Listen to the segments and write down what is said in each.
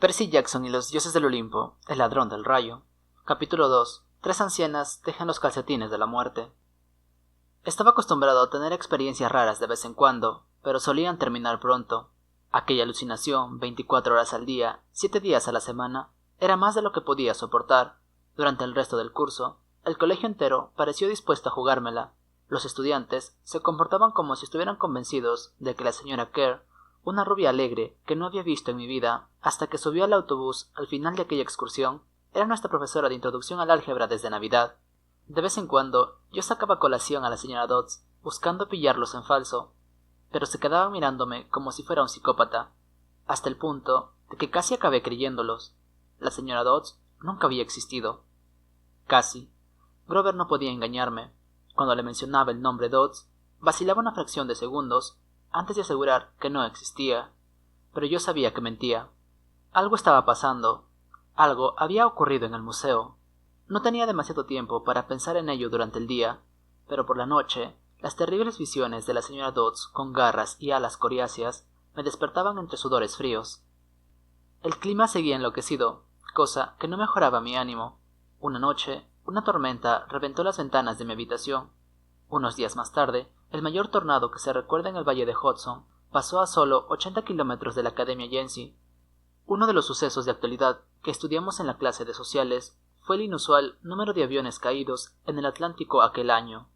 Percy Jackson y los dioses del Olimpo, el ladrón del rayo. Capítulo 2. Tres ancianas dejan los calcetines de la muerte. Estaba acostumbrado a tener experiencias raras de vez en cuando, pero solían terminar pronto. Aquella alucinación, 24 horas al día, 7 días a la semana, era más de lo que podía soportar. Durante el resto del curso, el colegio entero pareció dispuesto a jugármela. Los estudiantes se comportaban como si estuvieran convencidos de que la señora Kerr, una rubia alegre que no había visto en mi vida hasta que subió al autobús al final de aquella excursión, era nuestra profesora de introducción al álgebra desde Navidad. De vez en cuando yo sacaba colación a la señora Dodds, buscando pillarlos en falso, pero se quedaba mirándome como si fuera un psicópata, hasta el punto de que casi acabé creyéndolos. La señora Dodds nunca había existido. Casi. Grover no podía engañarme. Cuando le mencionaba el nombre Dodds, vacilaba una fracción de segundos antes de asegurar que no existía. Pero yo sabía que mentía. Algo estaba pasando. Algo había ocurrido en el museo. No tenía demasiado tiempo para pensar en ello durante el día, pero por la noche, las terribles visiones de la señora Dodds con garras y alas coriáceas me despertaban entre sudores fríos. El clima seguía enloquecido, cosa que no mejoraba mi ánimo. Una noche, una tormenta reventó las ventanas de mi habitación. Unos días más tarde, el mayor tornado que se recuerda en el valle de Hudson pasó a solo 80 kilómetros de la Academia Yancey. Uno de los sucesos de actualidad que estudiamos en la clase de sociales fue el inusual número de aviones caídos en el Atlántico aquel año.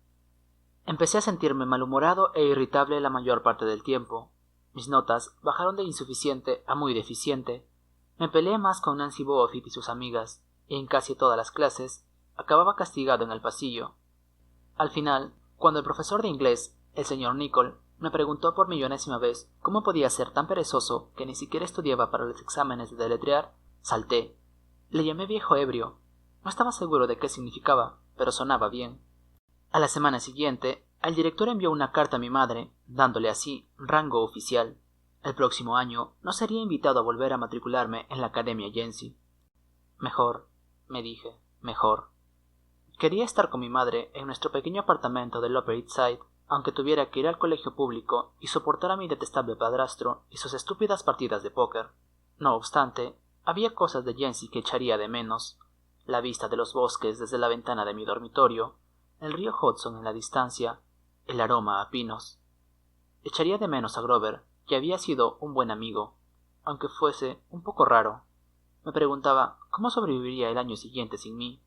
Empecé a sentirme malhumorado e irritable la mayor parte del tiempo. Mis notas bajaron de insuficiente a muy deficiente. Me peleé más con Nancy Booffitt y sus amigas, y en casi todas las clases acababa castigado en el pasillo. Al final, cuando el profesor de inglés, el señor Nicol, me preguntó por millonésima vez cómo podía ser tan perezoso que ni siquiera estudiaba para los exámenes de deletrear, salté. Le llamé viejo ebrio. No estaba seguro de qué significaba, pero sonaba bien. A la semana siguiente, el director envió una carta a mi madre, dándole así rango oficial. El próximo año no sería invitado a volver a matricularme en la Academia Yancey. Mejor, me dije, mejor. Quería estar con mi madre en nuestro pequeño apartamento del Upper East Side, aunque tuviera que ir al colegio público y soportar a mi detestable padrastro y sus estúpidas partidas de póker. No obstante, había cosas de Yancey que echaría de menos. La vista de los bosques desde la ventana de mi dormitorio, el río Hudson en la distancia, el aroma a pinos. Echaría de menos a Grover, que había sido un buen amigo, aunque fuese un poco raro. Me preguntaba cómo sobreviviría el año siguiente sin mí.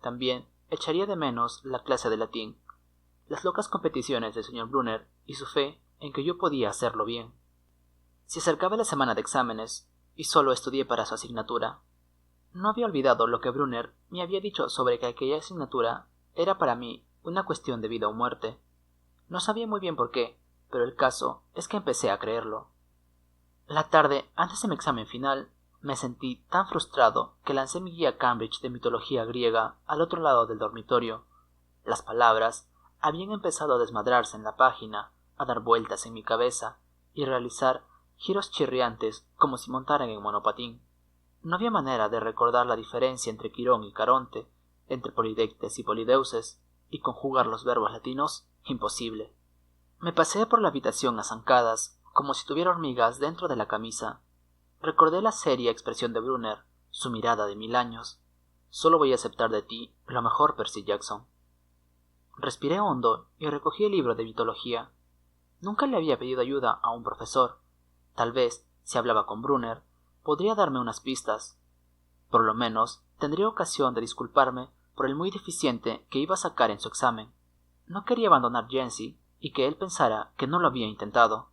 También echaría de menos la clase de latín, las locas competiciones del señor Brunner y su fe en que yo podía hacerlo bien. Se acercaba la semana de exámenes, y solo estudié para su asignatura. No había olvidado lo que Brunner me había dicho sobre que aquella asignatura era para mí una cuestión de vida o muerte. No sabía muy bien por qué, pero el caso es que empecé a creerlo. La tarde antes de mi examen final, me sentí tan frustrado que lancé mi guía Cambridge de mitología griega al otro lado del dormitorio. Las palabras habían empezado a desmadrarse en la página, a dar vueltas en mi cabeza y realizar giros chirriantes como si montaran en monopatín. No había manera de recordar la diferencia entre Quirón y Caronte, entre Polidectes y Polideuses, y conjugar los verbos latinos, imposible. Me paseé por la habitación a zancadas, como si tuviera hormigas dentro de la camisa. Recordé la seria expresión de Brunner, su mirada de 1000 años. Solo voy a aceptar de ti lo mejor, Percy Jackson. Respiré hondo y recogí el libro de mitología. Nunca le había pedido ayuda a un profesor. Tal vez, si hablaba con Brunner, podría darme unas pistas. Por lo menos, tendría ocasión de disculparme por el muy deficiente que iba a sacar en su examen. No quería abandonar Yancey y que él pensara que no lo había intentado.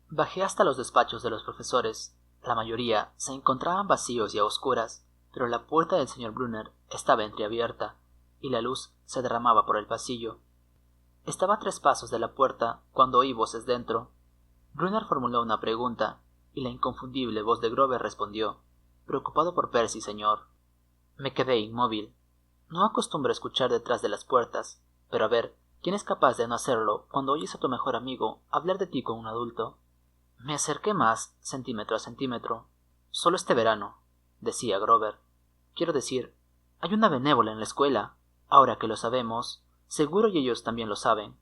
Bajé hasta los despachos de los profesores. La mayoría se encontraban vacíos y a oscuras, pero la puerta del señor Brunner estaba entreabierta, y la luz se derramaba por el pasillo. Estaba a 3 pasos de la puerta cuando oí voces dentro. Brunner formuló una pregunta, y la inconfundible voz de Grover respondió: «Preocupado por Percy, señor». Me quedé inmóvil. No acostumbro escuchar detrás de las puertas, pero a ver, ¿quién es capaz de no hacerlo cuando oyes a tu mejor amigo hablar de ti con un adulto? Me acerqué más, centímetro a centímetro. «Solo este verano», decía Grover. «Quiero decir, hay una benévola en la escuela. Ahora que lo sabemos, seguro y ellos también lo saben.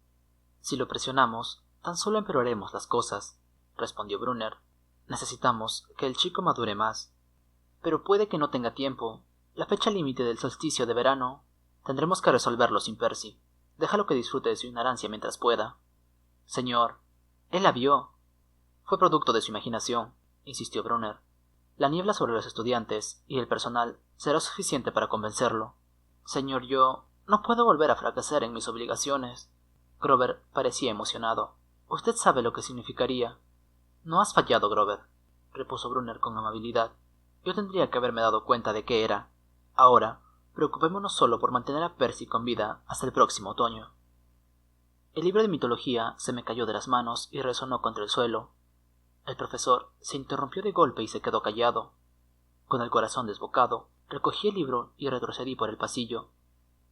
Si lo presionamos, tan solo empeoraremos las cosas», respondió Brunner. «Necesitamos que el chico madure más. pero puede que no tenga tiempo. La fecha límite del solsticio de verano. Tendremos que resolverlo sin Percy. Déjalo que disfrute de su ignorancia mientras pueda. Señor, él la vio. Fue producto de su imaginación, insistió Brunner. La niebla sobre los estudiantes y el personal será suficiente para convencerlo. Señor, yo no puedo volver a fracasar en mis obligaciones. Grover parecía emocionado. Usted sabe lo que significaría. No has fallado, Grover, repuso Brunner con amabilidad. Yo tendría que haberme dado cuenta de qué era. Ahora, preocupémonos solo por mantener a Percy con vida hasta el próximo otoño. El libro de mitología se me cayó de las manos y resonó contra el suelo. El profesor se interrumpió de golpe y se quedó callado. Con el corazón desbocado, recogí el libro y retrocedí por el pasillo.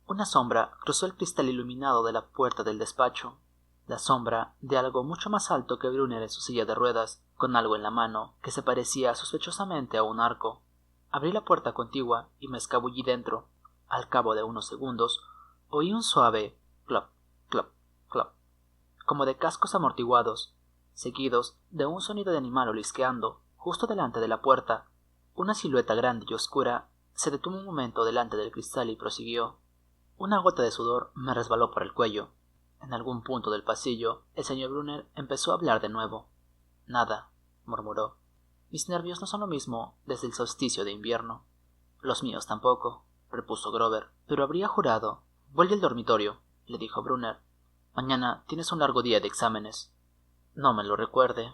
Una sombra cruzó el cristal iluminado de la puerta del despacho. La sombra de algo mucho más alto que Brunner en su silla de ruedas, con algo en la mano que se parecía sospechosamente a un arco. Abrí la puerta contigua y me escabullí dentro. Al cabo de unos segundos, oí un suave clop, clop, clop, como de cascos amortiguados, seguidos de un sonido de animal olisqueando. Justo delante de la puerta, una silueta grande y oscura se detuvo un momento delante del cristal y prosiguió. Una gota de sudor me resbaló por el cuello. En algún punto del pasillo, el señor Brunner empezó a hablar de nuevo. Nada, murmuró. Mis nervios no son lo mismo desde el solsticio de invierno. Los míos tampoco, repuso Grover, pero habría jurado. Vuelve al dormitorio, le dijo Brunner. Mañana tienes un largo día de exámenes. No me lo recuerde.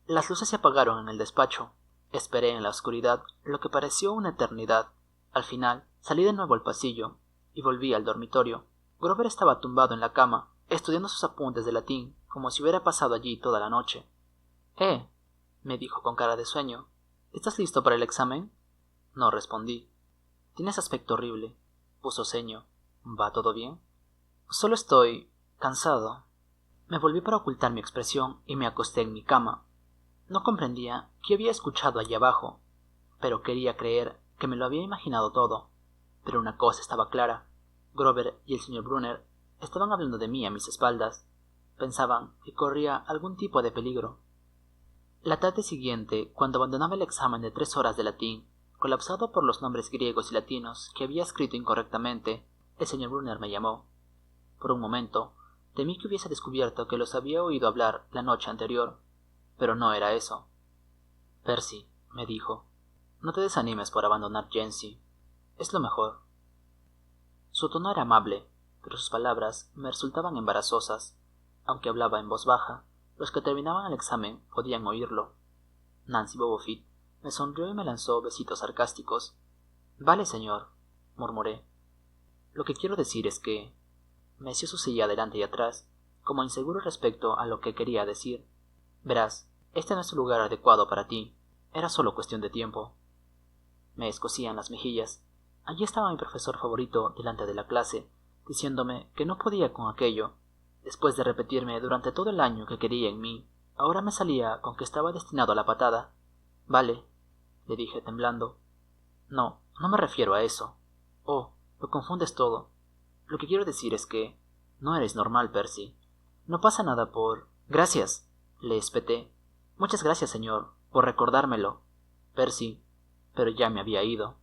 Las luces se apagaron en el despacho. Esperé en la oscuridad lo que pareció una eternidad. Al final salí de nuevo al pasillo y volví al dormitorio. Grover estaba tumbado en la cama, estudiando sus apuntes de latín, como si hubiera pasado allí toda la noche. Me dijo con cara de sueño. ¿Estás listo para el examen? No respondí. Tienes aspecto horrible, puso ceño. ¿Va todo bien? Solo estoy cansado. Me volví para ocultar mi expresión y me acosté en mi cama. No comprendía qué había escuchado allí abajo, pero quería creer que me lo había imaginado todo. Pero una cosa estaba clara. Grover y el señor Brunner estaban hablando de mí a mis espaldas. Pensaban que corría algún tipo de peligro. La tarde siguiente, cuando abandonaba el examen de 3 horas de latín, colapsado por los nombres griegos y latinos que había escrito incorrectamente, el señor Brunner me llamó. Por un momento, temí que hubiese descubierto que los había oído hablar la noche anterior, pero no era eso. Percy, me dijo, no te desanimes por abandonar Jency. Es lo mejor. Su tono era amable, pero sus palabras me resultaban embarazosas. Aunque hablaba en voz baja, los que terminaban el examen podían oírlo. Nancy Bobofit me sonrió y me lanzó besitos sarcásticos. Vale, señor, murmuré. Lo que quiero decir es que... Meció su silla adelante y atrás, como inseguro respecto a lo que quería decir. Verás, este no es el lugar adecuado para ti. Era solo cuestión de tiempo. Me escocían las mejillas. Allí estaba mi profesor favorito delante de la clase, diciéndome que no podía con aquello. Después de repetirme durante todo el año que quería en mí, ahora me salía con que estaba destinado a la patada. Vale, le dije temblando. No me refiero a eso. Oh, lo confundes todo. Lo que quiero decir es que no eres normal, Percy. No pasa nada por... Gracias, le espeté. Muchas gracias, señor, por recordármelo. Percy, pero ya me había ido.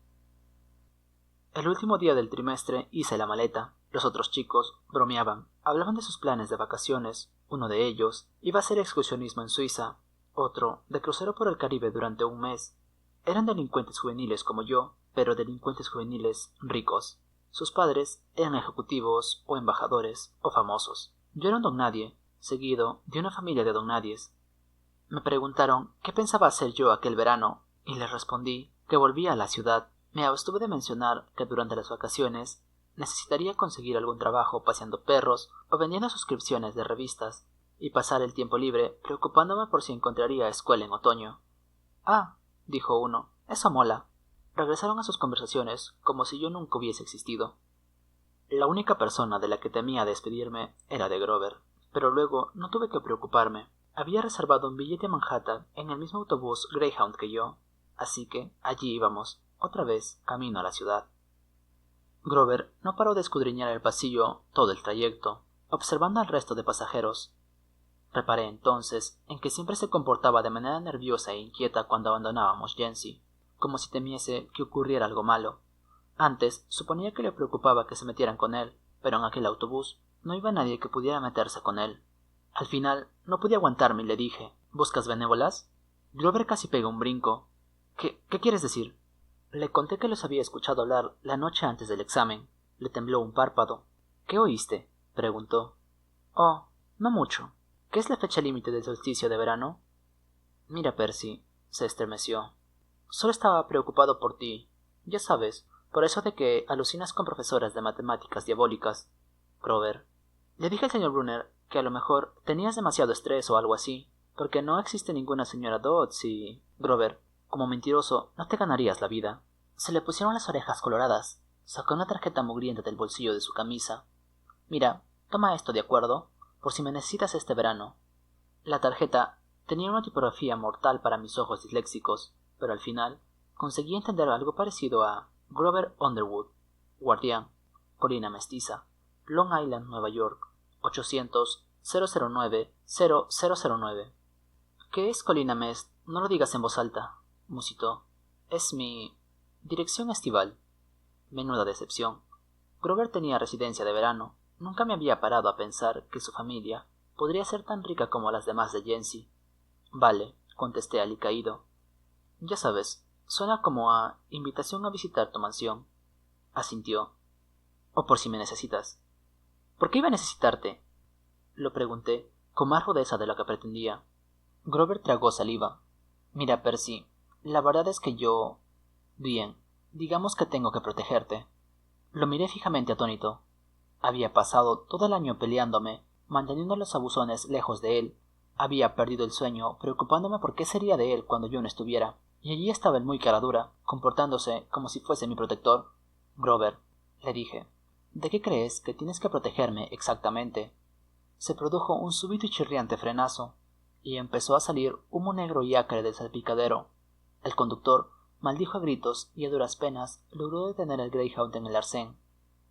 El último día del trimestre hice la maleta. Los otros chicos bromeaban, hablaban de sus planes de vacaciones. Uno de ellos iba a hacer excursionismo en Suiza, otro de crucero por el Caribe durante un mes. Eran delincuentes juveniles como yo, pero delincuentes juveniles ricos. Sus padres eran ejecutivos o embajadores o famosos. Yo era un don nadie, seguido de una familia de don nadies. Me preguntaron qué pensaba hacer yo aquel verano, y les respondí que volvía a la ciudad. Me abstuve de mencionar que durante las vacaciones necesitaría conseguir algún trabajo paseando perros o vendiendo suscripciones de revistas, y pasar el tiempo libre preocupándome por si encontraría escuela en otoño. Ah, dijo uno, eso mola. Regresaron a sus conversaciones como si yo nunca hubiese existido. La única persona de la que temía despedirme era de Grover, pero luego no tuve que preocuparme. Había reservado un billete a Manhattan en el mismo autobús Greyhound que yo, así que allí íbamos, otra vez camino a la ciudad. Grover no paró de escudriñar el pasillo todo el trayecto, observando al resto de pasajeros. Reparé entonces en que siempre se comportaba de manera nerviosa e inquieta cuando abandonábamos Jency. como si temiese que ocurriera algo malo. Antes suponía que le preocupaba que se metieran con él, pero en aquel autobús no iba nadie que pudiera meterse con él. Al final no pude aguantarme y le dije: ¿Buscas benévolas? Grover casi pegó un brinco. ¿Qué quieres decir? Le conté que los había escuchado hablar la noche antes del examen. Le tembló un párpado. ¿Qué oíste? Preguntó. Oh, no mucho. ¿Qué es la fecha límite del solsticio de verano? Mira, Percy, se estremeció. Solo estaba preocupado por ti. Ya sabes, por eso de que alucinas con profesoras de matemáticas diabólicas. Grover. Le dije al señor Brunner que a lo mejor tenías demasiado estrés o algo así, porque no existe ninguna señora Dodds y... Grover, como mentiroso, no te ganarías la vida. Se le pusieron las orejas coloradas. Sacó una tarjeta mugrienta del bolsillo de su camisa. Mira, toma esto, ¿de acuerdo? Por si me necesitas este verano. La tarjeta tenía una tipografía mortal para mis ojos disléxicos, pero al final conseguí entender algo parecido a Grover Underwood, guardián, colina mestiza, Long Island, Nueva York, 800-009-0009. ¿Qué es colina mest? No lo digas en voz alta, musitó. Es mi dirección estival. Menuda decepción. Grover tenía residencia de verano. Nunca me había parado a pensar que su familia podría ser tan rica como las demás de Jency. Vale, contesté alicaído. Ya sabes, suena como a invitación a visitar tu mansión. Asintió. O por si me necesitas. ¿Por qué iba a necesitarte? Lo pregunté, con más rudeza de lo que pretendía. Grover tragó saliva. Mira, Percy, la verdad es que yo... Bien, digamos que tengo que protegerte. Lo miré fijamente atónito. Había pasado todo el año peleándome, manteniendo a los abusones lejos de él. Había perdido el sueño, preocupándome por qué sería de él cuando yo no estuviera. Y allí estaba él muy caradura, comportándose como si fuese mi protector. Grover, le dije, ¿de qué crees que tienes que protegerme exactamente? Se produjo un súbito y chirriante frenazo, y empezó a salir humo negro y acre del salpicadero. El conductor maldijo a gritos y a duras penas logró detener el Greyhound en el arcén.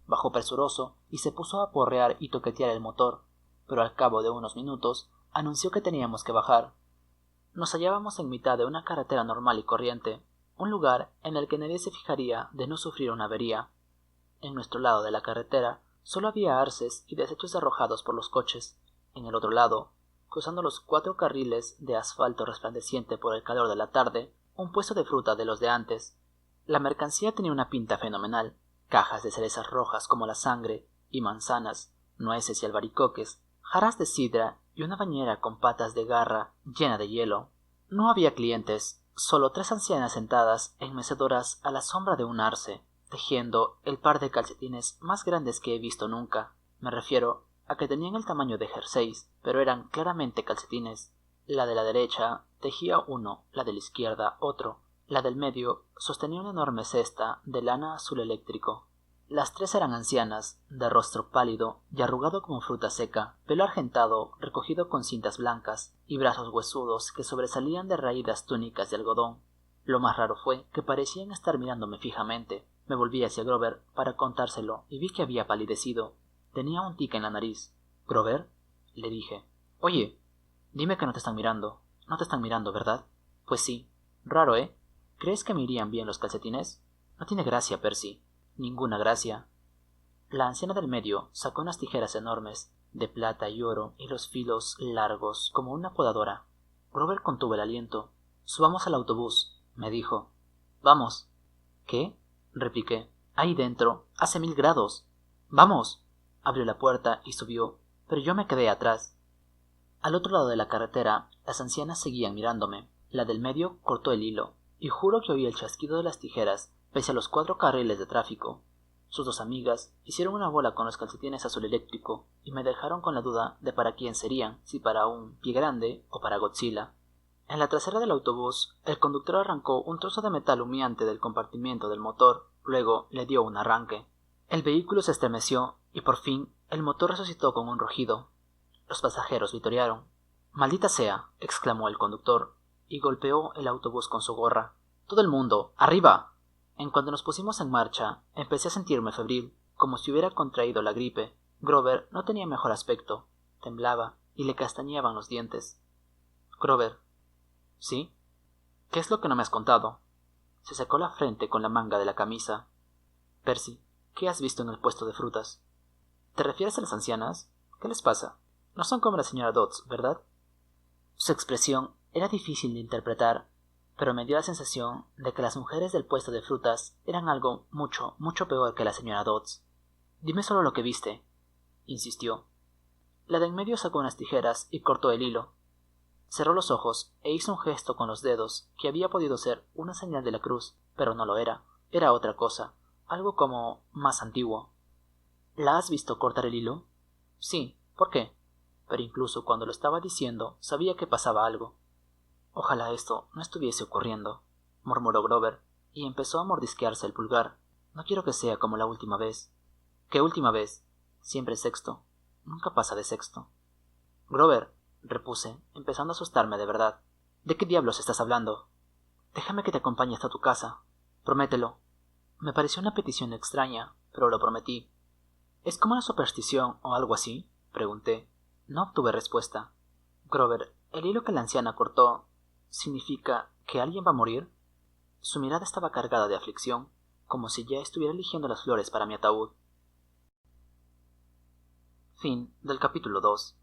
Bajó presuroso y se puso a porrear y toquetear el motor, pero al cabo de unos minutos anunció que teníamos que bajar. Nos hallábamos en mitad de una carretera normal y corriente, un lugar en el que nadie se fijaría de no sufrir una avería. En nuestro lado de la carretera solo había arces y desechos arrojados por los coches. En el otro lado, cruzando los 4 carriles de asfalto resplandeciente por el calor de la tarde, un puesto de fruta de los de antes. La mercancía tenía una pinta fenomenal. Cajas de cerezas rojas como la sangre, y manzanas, nueces y albaricoques, jarras de sidra y una bañera con patas de garra llena de hielo. No había clientes, solo 3 ancianas sentadas en mecedoras a la sombra de un arce, tejiendo el par de calcetines más grandes que he visto nunca. Me refiero a que tenían el tamaño de jerseys, pero eran claramente calcetines. La de la derecha tejía uno, la de la izquierda otro. La del medio sostenía una enorme cesta de lana azul eléctrico. Las 3 eran ancianas, de rostro pálido y arrugado como fruta seca, pelo argentado recogido con cintas blancas y brazos huesudos que sobresalían de raídas túnicas de algodón. Lo más raro fue que parecían estar mirándome fijamente. Me volví hacia Grover para contárselo y vi que había palidecido. Tenía un tic en la nariz. —¿Grover? —le dije. —Oye, dime que no te están mirando. No te están mirando, ¿verdad? Pues sí. Raro, ¿eh? ¿Crees que me irían bien los calcetines? No tiene gracia, Percy. Ninguna gracia. La anciana del medio sacó unas tijeras enormes, de plata y oro, y los filos largos, como una podadora. Grover contuvo el aliento. —Subamos al autobús —me dijo. —Vamos. —¿Qué? —repliqué. —Ahí dentro hace 1000 grados. —¡Vamos! Abrió la puerta y subió, pero yo me quedé atrás. Al otro lado de la carretera, las ancianas seguían mirándome. La del medio cortó el hilo, y juro que oí el chasquido de las tijeras pese a los 4 carriles de tráfico. Sus 2 amigas hicieron una bola con los calcetines azul eléctrico y me dejaron con la duda de para quién serían, si para un pie grande o para Godzilla. En la trasera del autobús, el conductor arrancó un trozo de metal humeante del compartimiento del motor, luego le dio un arranque. El vehículo se estremeció y por fin el motor resucitó con un rugido. Los pasajeros vitorearon. —¡Maldita sea! —exclamó el conductor, y golpeó el autobús con su gorra. —¡Todo el mundo! ¡Arriba! En cuanto nos pusimos en marcha, empecé a sentirme febril, como si hubiera contraído la gripe. Grover no tenía mejor aspecto. Temblaba y le castañeaban los dientes. —Grover. —¿Sí? ¿Qué es lo que no me has contado? Se secó la frente con la manga de la camisa. Percy, ¿qué has visto en el puesto de frutas? ¿Te refieres a las ancianas? ¿Qué les pasa? No son como la señora Dodds, ¿verdad? Su expresión era difícil de interpretar, pero me dio la sensación de que las mujeres del puesto de frutas eran algo mucho, mucho peor que la señora Dodds. Dime solo lo que viste, insistió. La de en medio sacó unas tijeras y cortó el hilo. Cerró los ojos e hizo un gesto con los dedos que había podido ser una señal de la cruz, pero no lo era. Era otra cosa, algo como más antiguo. ¿La has visto cortar el hilo? Sí, ¿por qué? Pero incluso cuando lo estaba diciendo sabía que pasaba algo. Ojalá esto no estuviese ocurriendo, murmuró Grover, y empezó a mordisquearse el pulgar. No quiero que sea como la última vez. ¿Qué última vez? Siempre sexto. Nunca pasa de sexto. Grover, repuse, empezando a asustarme de verdad. ¿De qué diablos estás hablando? Déjame que te acompañe hasta tu casa. Promételo. Me pareció una petición extraña, pero lo prometí. ¿Es como una superstición o algo así? Pregunté. No obtuve respuesta. Grover, ¿el hilo que la anciana cortó significa que alguien va a morir? Su mirada estaba cargada de aflicción, como si ya estuviera eligiendo las flores para mi ataúd. Fin del capítulo 2.